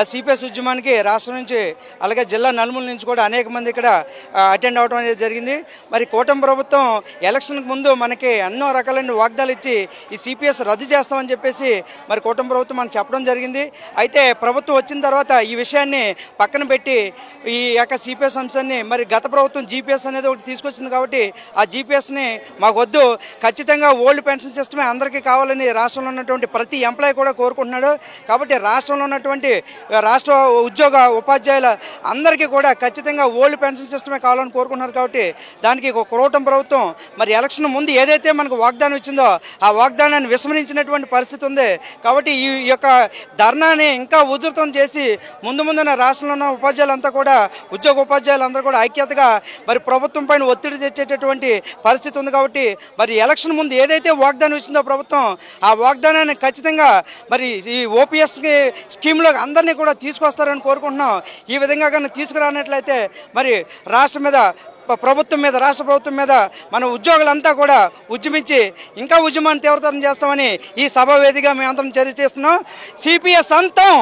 CPS ఉద్యమానికి రాష్ట్రం నుంచి అలాగే జిల్లా నలుమూల నుంచి కూడా అనేక మంది ఇక్కడ అటెండ్ అవడం అనేది జరిగింది. మరి కూటమి ప్రభుత్వం ఎలక్షన్కి ముందు మనకి ఎన్నో రకాలైన వాగ్దానాలు ఇచ్చి ఈ సిపిఎస్ రద్దు చేస్తామని చెప్పేసి మరి కూటమి ప్రభుత్వం మనం చెప్పడం జరిగింది. అయితే ప్రభుత్వం వచ్చిన తర్వాత ఈ విషయాన్ని పక్కన పెట్టి ఈ యొక్క సిపిఎస్ అంశాన్ని మరి గత ప్రభుత్వం జీపీఎస్ అనేది ఒకటి తీసుకొచ్చింది కాబట్టి ఆ జీపీఎస్ని మాకు వద్దు, ఖచ్చితంగా ఓల్డ్ పెన్షన్ సిస్టమే అందరికీ కావాలని రాష్ట్రంలో ఉన్నటువంటి ప్రతి ఎంప్లాయీ కూడా కోరుకుంటున్నాడు. కాబట్టి రాష్ట్రంలో ఉన్నటువంటి రాష్ట్ర ఉద్యోగ ఉపాధ్యాయుల అందరికీ కూడా ఖచ్చితంగా ఓల్డ్ పెన్షన్ సిస్టమే కావాలని కోరుకుంటున్నారు. కాబట్టి దానికి కూటమి ప్రభుత్వం మరి ఎలక్షన్ ముందు ఏదైతే మనకు వాగ్దానం ఇచ్చిందో ఆ వాగ్దానాన్ని విస్మరించినటువంటి పరిస్థితి ఉంది. కాబట్టి ఈ యొక్క ధర్నాని ఇంకా ఉధృతం చేసి ముందున రాష్ట్రంలో ఉన్న ఉపాధ్యాయులంతా కూడా ఉద్యోగ ఉపాధ్యాయులందరూ కూడా ఐక్యతగా మరి ప్రభుత్వం పైన ఒత్తిడి తెచ్చేటటువంటి పరిస్థితి ఉంది. కాబట్టి మరి ఎలక్షన్ ముందు ఏదైతే వాగ్దానం ఇచ్చిందో ప్రభుత్వం ఆ వాగ్దానాన్ని ఖచ్చితంగా మరి ఈ ఓపీఎస్ స్కీమ్లో అందరినీ కూడా తీసుకొస్తారని కోరుకుంటున్నాం. ఈ విధంగా కానీ తీసుకురానట్లయితే మరి రాష్ట్ర ప్రభుత్వం మీద మన ఉద్యోగులంతా కూడా ఉద్యమించి ఇంకా ఉద్యమాన్ని తీవ్రతరం చేస్తామని ఈ సభ వేదికగా మేము అందరం చర్య చేస్తున్నాం. సిపిఎస్ అంతం.